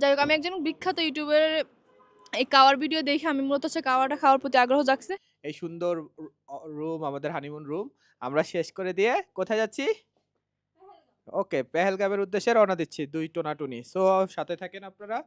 যাই হোক, আমি একজন বিখ্যাত ইউটিউবারের এই কাওয়ার ভিডিও দেখে আমি মূলত হচ্ছে কাওয়াটা খাওয়ার প্রতি আগ্রহ জাগছে। এই সুন্দর রুম, আমাদের হানিমুন রুম আমরা শেষ করে দিয়ে কোথায় যাচ্ছি? ওকে, পেহেলগামের উদ্দেশ্যে রওনা দিচ্ছি, 2 টোনাটুনি। সো সাথে থাকেন আপনারা।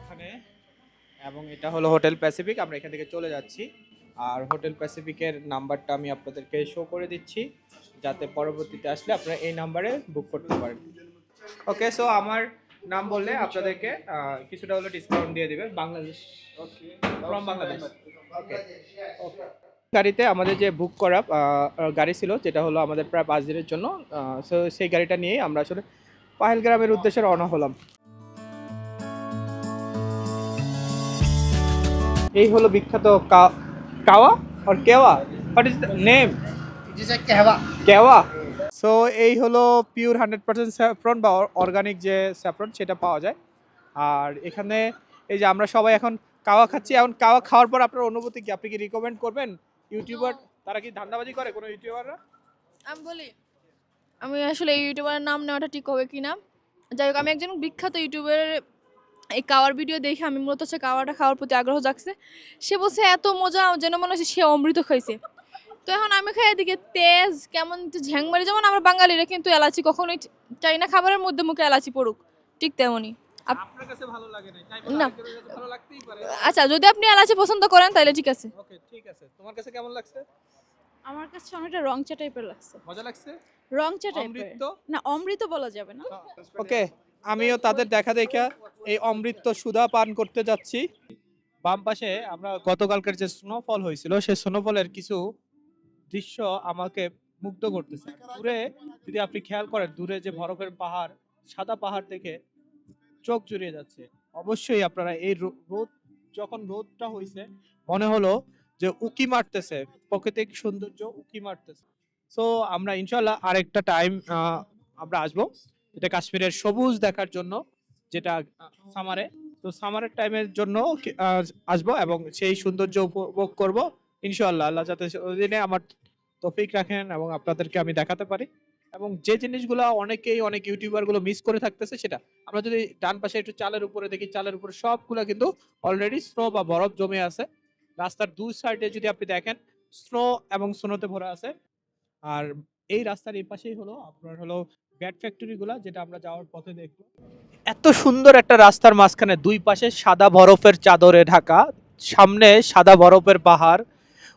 এখানে এবং এটা হলো হোটেল প্যাসিফিক, আমরা এখান থেকে চলে যাচ্ছি। আর হোটেল প্যাসিফিকের নাম্বারটা আমি আপনাদেরকে শো করে দিচ্ছি, যাতে পরবর্তীতে আসলে আপনারা এই নাম্বারে বুক করতে পারেন। ওকে, সো আমার নাম বললে আপনাদেরকে কিছুটা হলো ডিসকাউন্ট দিয়ে দিবে। বাংলাদেশ, ফ্রম বাংলাদেশ। ওকে ওকে। গাড়িতে আমাদের যে বুক করা গাড়ি ছিল, যেটা হলো আমাদের প্রায় 5 দিনের জন্য, সো সেই গাড়িটা নিয়েই আমরা আসলে পাহেলগ্রামের উদ্দেশ্যে রওনা হলাম। এই হলো বিখ্যাত কাওয়া আর kewa. What is the name? It is a kahwa. Kewa. So এই হলো পিওর 100% স্যাফরন বা অর্গানিক যে স্যাফরন, সেটা পাওয়া যায়। আর এখানে এই যে আমরা সবাই এখন কাওয়া খাচ্ছি। এখন কাওয়া খাওয়ার পর আপনার অনুভূতি কি? আপনি কি রিকমেন্ড করবেন? ইউটিউবার তারা কি ধান্দাবাজি করে কোনো ইউটিউবাররা? আমি বলি, আমি আসলে এই ইউটিউবারের নাম নেওয়াটা ঠিক হবে কি না। যাই হোক, আমি একজন বিখ্যাত ইউটিউবারের এই কাওয়ার ভিডিও দেখে আমি মূলত হচ্ছে কাওয়াটা খাওয়ার প্রতি আগ্রহ জাগছে। সে বলছে এত মজা, যেন মনে হচ্ছে সে অমৃত খাইছে। তো এখন আমি খাই এদিকে তেজ কেমন ঝ্যাংমারি, যেমন আমরা বাঙালিরা কিন্তু এলাচি কখনোই চাই না খাবারের মধ্যে মুখে এলাচি পড়ুক, ঠিক তেমনই। আপনার কাছে ভালো লাগে না, তাই বলে না, আরেকজনের কাছে ভালো লাগতেই পারে। আচ্ছা, যদি আপনি এলাচি পছন্দ করেন তাহলে ঠিক আছে। ওকে, ঠিক আছে। তোমার কাছে কেমন লাগছে? আমার কাছে অনেকটা রংচা টাইপের লাগছে। মজা লাগছে? রংচা টাইপের অমৃত? না, অমৃত বলা যাবে না। ওকে, আমিও তাদের দেখা দেখা এই অমৃত সুধা পান করতে যাচ্ছি। বাম পাশে আমরা গতকালকের যে স্নোফল হয়েছিল, সেই স্নোফলের কিছু দৃশ্য আমাকে মুগ্ধ করতেছে। দূরে যদি আপনি খেয়াল করেন, দূরে যে বরফের পাহাড়, সাদা পাহাড় দেখে চোখ জুড়িয়ে যাচ্ছে। অবশ্যই আপনারা এই রোদ, যখন রোদটা হয়েছে মনে হলো যে উকি মারতেছে, প্রাকৃতিক সৌন্দর্য উকি মারতেছে। সো আমরা ইনশাল্লাহ আরেকটা টাইম আমরা আসবো, এটা কাশ্মীরের সবুজ দেখার জন্য, যেটা সামারে। তো সামারের টাইমের জন্য আসবো এবং সেই সৌন্দর্য উপভোগ করব ইনশাআল্লাহ। আল্লাহ যাতে ওই দিনে আমার তৌফিক রাখেন এবং আপনাদেরকে আমি দেখাতে পারি। এবং যে জিনিসগুলো অনেক ইউটিউবার গুলো মিস করে থাকতেছে, সেটা আমরা যদি ডান পাশে একটু চালের উপরে দেখি, চালের উপরে সবগুলা কিন্তু অলরেডি স্নো বা বরফ জমে আছে। রাস্তার দুই সাইডে যদি আপনি দেখেন, স্নো এবং স্নোতে ভরা আছে। আর এই রাস্তার এই পাশেই হলো আপনার হলো ব্যাট ফ্যাক্টরি গুলা, যেটা আমরা যাওয়ার পথে দেখবো। এত সুন্দর একটা রাস্তার মাঝখানে দুই পাশে সাদা বরফের চাদরে ঢাকা, সামনে সাদা বরফের পাহাড়,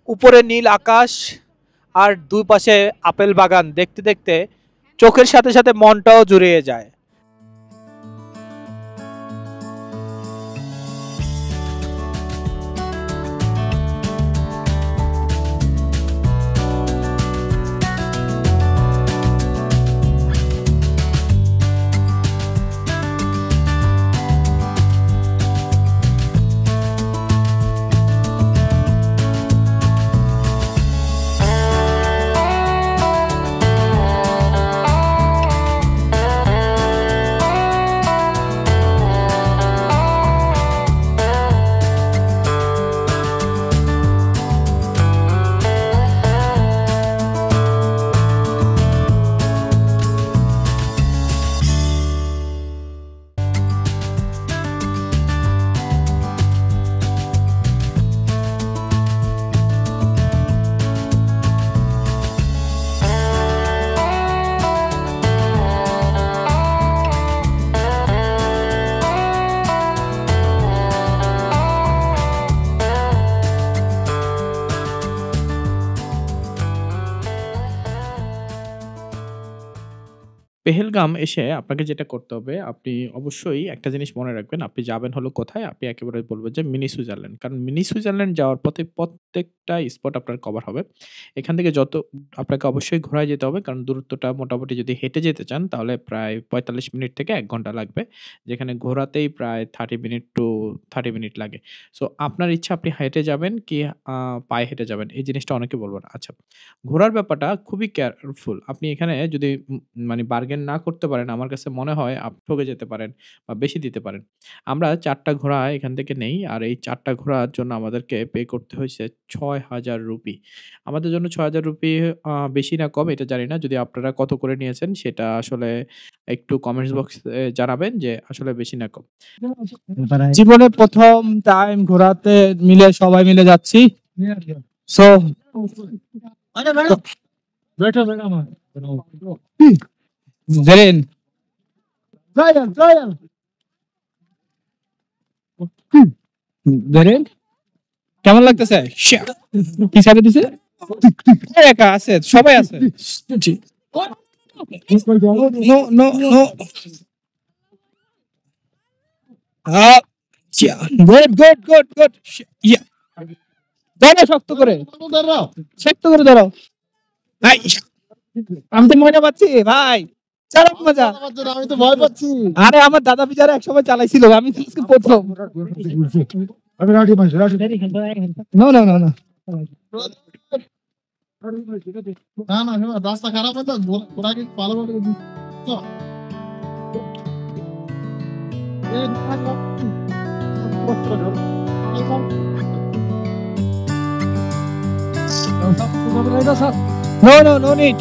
উপরে নীল আকাশ, আর দুই পাশে আপেল বাগান। দেখতে দেখতে চোখের সাথে সাথে মনটাও জুড়িয়ে যায়। পেহেলগাম এসে আপনাকে যেটা করতে হবে, আপনি অবশ্যই একটা জিনিস মনে রাখবেন, আপনি যাবেন হলো কোথায়? আপনি একেবারে বলবেন যে মিনি সুইজারল্যান্ড। কারণ মিনি সুইজারল্যান্ড যাওয়ার পথে প্রত্যেকটা স্পট আপনার কভার হবে। এখান থেকে আপনাকে অবশ্যই ঘোড়ায় যেতে হবে। কারণ দূরত্বটা মোটামুটি যদি হেঁটে যেতে চান তাহলে প্রায় ৪৫ মিনিট থেকে ১ ঘন্টা লাগবে। যেখানে ঘোড়াতেই প্রায় ৩০ মিনিট টু ৩০ মিনিট লাগে। সো আপনার ইচ্ছা আপনি হেঁটে যাবেন কি পায়ে হেঁটে যাবেন? এই জিনিসটা অনেকে বলবে না। আচ্ছা, ঘোরার ব্যাপারটা খুবই কেয়ারফুল। আপনি এখানে যদি মানে বার্গেন না করতে পারেন, আমার কাছে মনে হয় ঠকে যেতে পারেন বা বেশি দিতে পারেন। আমরা ৪ টা ঘোড়া এখান থেকে নেই। আর এই ৪ টা ঘোড়ার জন্য আমাদেরকে পে করতে হইছে ৳৬,০০০। আমাদের জন্য ৳৬,০০০ বেশি না কম এটা জানি না। যদি আপনারা কত করে নিয়েছেন সেটা আসলে একটু কমেন্টস বক্সে জানাবেন যে আসলে বেশি না কম। জীবনে ১ম টাইম ঘোরাতে মিলে সবাই মিলে যাচ্ছি। সো জেরিন জেরিন কেমন লাগতেছে? কি সাথে দিছে? একা আছে, সবাই আছে। জি। No no no. Good good good good. Yeah. দাঁড়াও শক্ত করে। শক্ত করে দাঁড়াও। ভাই আমি তো মজা পাচ্ছি ভাই। চালাক মজা। আমি তো ভয় পাচ্ছি। আরে আমার দাদা বিচারা একসময় চালাইছিল, আমি তো আজকে প্রথম। No no no no. না না রাস্তা খারাপ হয় তো ঘোড়াকে ভালো করে No, no, no need.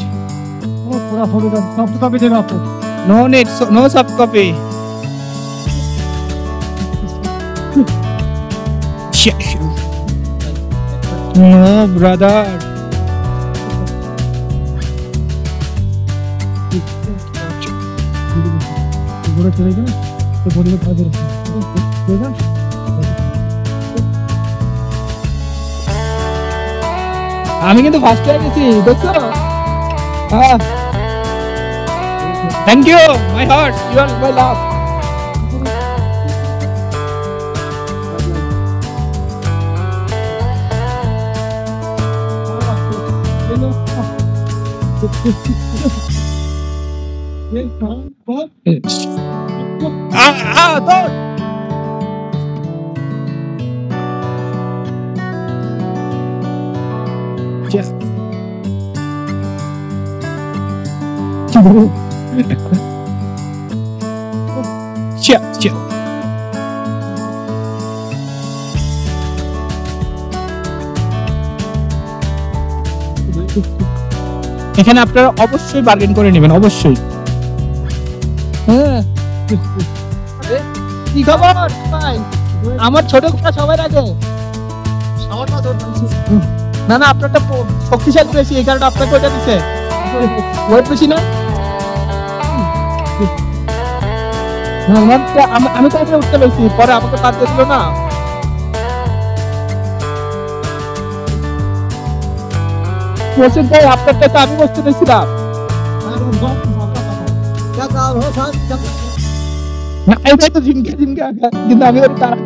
No need, no soft copy. No, brother. আমি কিন্তু ফার্স্ট হয়ে গেছি, দেখছো? Thank you my heart, you are my love. Don't. Just. Chill. এখানে আপনারা অবশ্যই বার্গেন করে নেবেন, অবশ্যই। হ্যাঁ, কি খবর ভাই? আমার ছোট ঘোড়া সবার আগে। না না, আপনারটা শক্তিশালী বেশি, এই কারণে আপনাকে ওইটা দিছে। ওয়েট বেশি না? আমি তো আগে উঠতে পেরেছি, পরে আমাকে বাদ দিয়ে দিল না। বলছেন ভাই আপনারটা তো আমি বসতে পেরেছিলাম। না এটাই তো ঝিমকে কিন্তু আমি ওর তার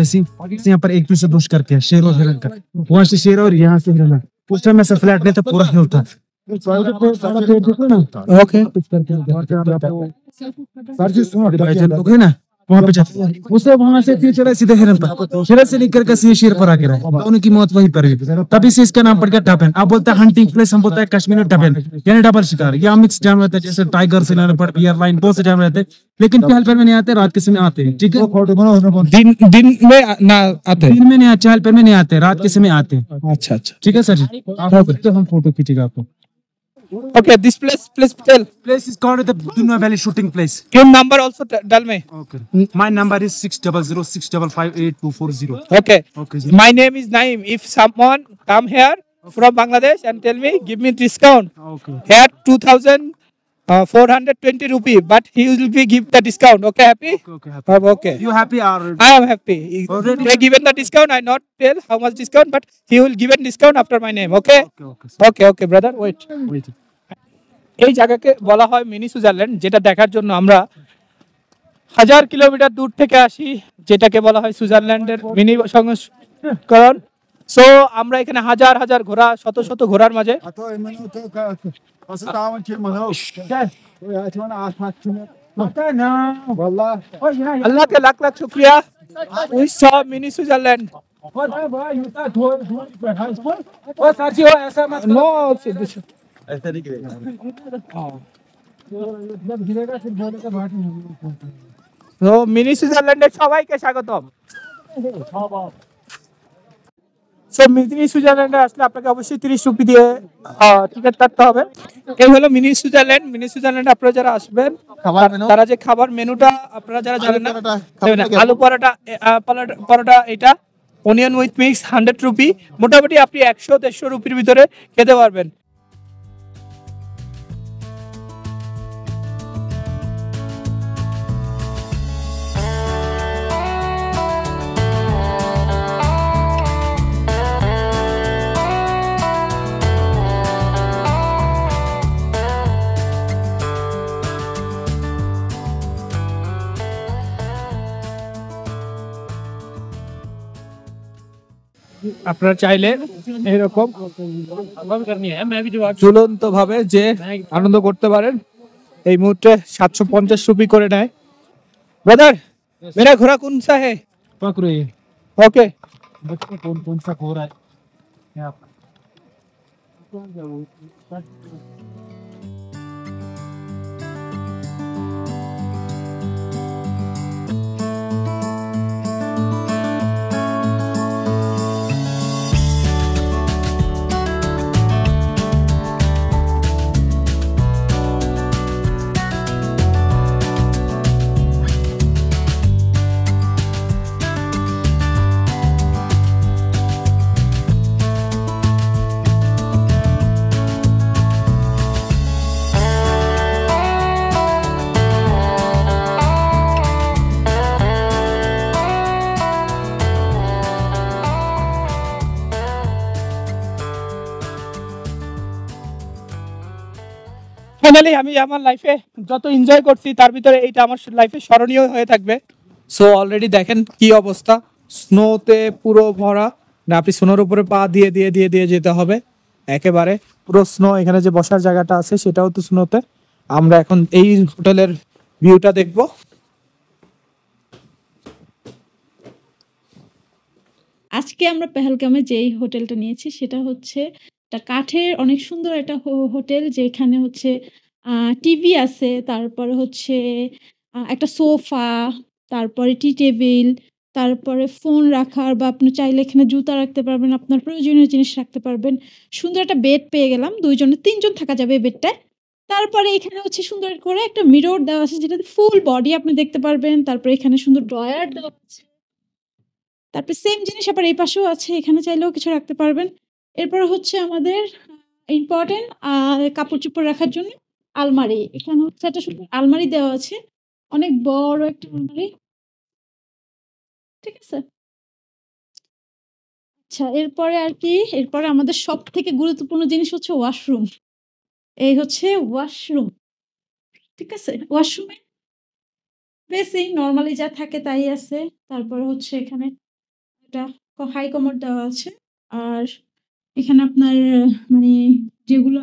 पैसे यहाँ पर एक से दोष करके है, शेर और हिरन का, वहाँ से शेर और यहाँ से हिरन। उस टाइम ऐसा फ्लैट नहीं था, पूरा हिल था। ओके लोग है ना वहाँ पे जाते हैं, उसे वहाँ से फिर चला सीधे हिरन पर, हिरन से लेकर के सीधे शेर पर आके रहा, दोनों की मौत वहीं पर हुई। तभी से इसका नाम पड़ गया टपेन। आप बोलते हैं हंटिंग प्लेस, हम बोलते हैं कश्मीर में टपेन, यानी डबल शिकार। या मिक्स जानवर रहते हैं, जैसे टाइगर, सिलेपर, बियर, लाइन, बहुत से जानवर रहते हैं, लेकिन पहल पैर में नहीं आते, रात के समय आते हैं। ठीक है, दिन में ना आते हैं। दिन में नहीं आते, चहल पैर में नहीं आते, रात के समय आते हैं। अच्छा अच्छा ठीक है सर जी, हम फोटो खींचेगा आपको। Okay this place tell Place is called the Dunna Valley shooting place. your number also tell me. Okay. My number is 600655824. Okay. Okay. My name is Naim. If someone come here from Bangladesh and tell me, give me discount. Okay. Here 2,420 rupee, but he will be give the discount. Okay, happy? Okay. Okay. You happy or I am happy. Already? They given the discount. I not tell how much discount, but he will give a discount after my name. Okay? Okay, brother. Wait. এই জায়গাকে বলা হয় mini Switzerland, যেটা দেখার জন্য আমরা 1000 kilometre দূর থেকে আসি, যেটাকে বলা হয় সুইজারল্যান্ডের মিনি সংস্করণ। সো আমরা এখানে হাজার হাজার ঘোড়া, শত শত ঘোড়ার মাঝে अल्लाह के लाख लाख शुक्रिया। We saw mini Switzerland. No, so mini সুইজারল্যান্ডে সবাইকে স্বাগতম। সো মিনি সুইজারল্যান্ডে আসলে আপনাকে অবশ্যই 30 রুপি দিয়ে টিকিট কাটতে হবে। এই হলো মিনি সুইজারল্যান্ড। মিনি সুইজারল্যান্ডে আপনারা যারা আসবেন, তারা যে খাবার মেনুটা আপনারা যারা জানেন না, আলু পরোটা, পরোটা এটা অনিয়ন উইথ মিক্স 100 রুপি। মোটামুটি আপনি 100-150 রুপির ভিতরে খেতে পারবেন। আপনারা চাইলে এরকম ঝুলন্ত ভাবে যে আনন্দ করতে পারেন। এই মুহূর্তে 750 রুপি করে নেয়। ব্রাদার मेरा घोड़ा कौन सा है? पकड़ो ये ओके बच्चों कौन सा हो रहा है यहाँ पर। ফাইনালি আমি আমার লাইফে যত এনজয় করছি তার ভিতরে এইটা আমার লাইফে স্মরণীয় হয়ে থাকবে। সো অলরেডি দেখেন কি অবস্থা, স্নোতে পুরো ভরা। না আপনি স্নোর উপরে পা দিয়ে দিয়ে দিয়ে দিয়ে যেতে হবে একেবারে পুরো স্নো। এখানে যে বসার জায়গাটা আছে সেটাও তো স্নোতে। আমরা এখন এই হোটেলের ভিউটা দেখব। আজকে আমরা পেহেলগামে যেই হোটেলটা নিয়েছি সেটা হচ্ছে একটা কাঠের অনেক সুন্দর একটা হোটেল, যেখানে হচ্ছে টিভি আছে, তারপরে হচ্ছে একটা সোফা, তারপরে টি টেবিল, তারপরে ফোন রাখার বা আপনি চাইলে এখানে জুতা রাখতে পারবেন, আপনার প্রয়োজনীয় জিনিস রাখতে পারবেন। সুন্দর একটা বেড পেয়ে গেলাম, 2 জনে 3 জন থাকা যাবে এই বেডটায়। তারপরে এখানে হচ্ছে সুন্দর করে একটা মিরর দেওয়া আছে, যেটাতে ফুল বডি আপনি দেখতে পারবেন। তারপরে এখানে সুন্দর ড্রয়ার দেওয়া আছে। তারপরে সেম জিনিস আবার এই পাশেও আছে, এখানে চাইলেও কিছু রাখতে পারবেন। এরপর হচ্ছে আমাদের ইম্পর্টেন্ট কাপড়-চোপড় রাখার জন্য আলমারি। এখানে হচ্ছে একটা সুন্দর আলমারি দেওয়া আছে, অনেক বড় একটা আলমারি। ঠিক আছে? আচ্ছা, এরপরে আর কি? এরপরে আমাদের সবথেকে গুরুত্বপূর্ণ জিনিস হচ্ছে ওয়াশরুম। এই হচ্ছে ওয়াশরুম। ঠিক আছে? ওয়াশরুমে বেসিক নরমালি যা থাকে তাই আছে। তারপরে হচ্ছে এখানে একটা হাই কমোড দেওয়া আছে। আর এখানে আপনার মানে যেগুলো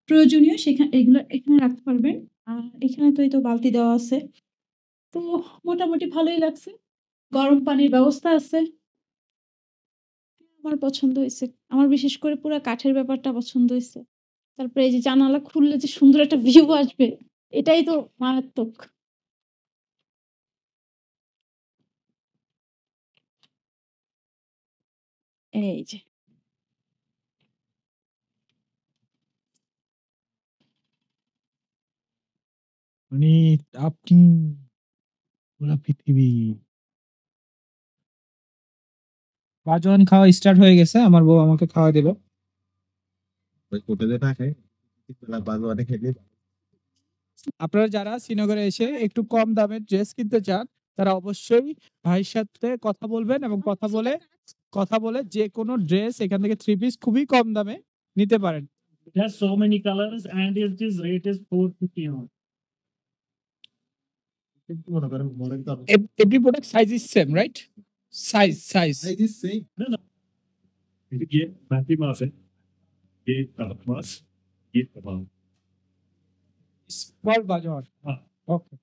প্রয়োজনীয় এগুলো এখানে রাখতে পারবেন। আর এখানে তো এই তো বালতি দেওয়া আছে। তো মোটামুটি ভালোই লাগছে। গরম পানির ব্যবস্থা আছে। আমার পছন্দ হইছে। আমার বিশেষ করে পুরা কাঠের ব্যাপারটা পছন্দ হইছে। তারপরে এই যে জানালা খুললে যে সুন্দর একটা ভিউ আসবে, এটাই তো মারাত্মক। এই যে। মানে আপনি পুরা পৃথিবী। বাজন খাওয়া স্টার্ট হয়ে গেছে, আমার বউ আমাকে খাওয়া দিল। আপনারা যারা শ্রীনগরে এসে একটু কম দামের ড্রেস কিনতে চান, তারা অবশ্যই ভাইয়ের সাথে কথা বলবেন এবং কথা বলে যে কোনো ড্রেস এখান থেকে থ্রি পিস খুবই কম দামে নিতে পারেন। It has so many colors and its rate is 450 on. Every product size is same, right? Size. ये मैथी मास है, ये कड़क मास, ये कबाब। Small bazaar. हाँ। Okay.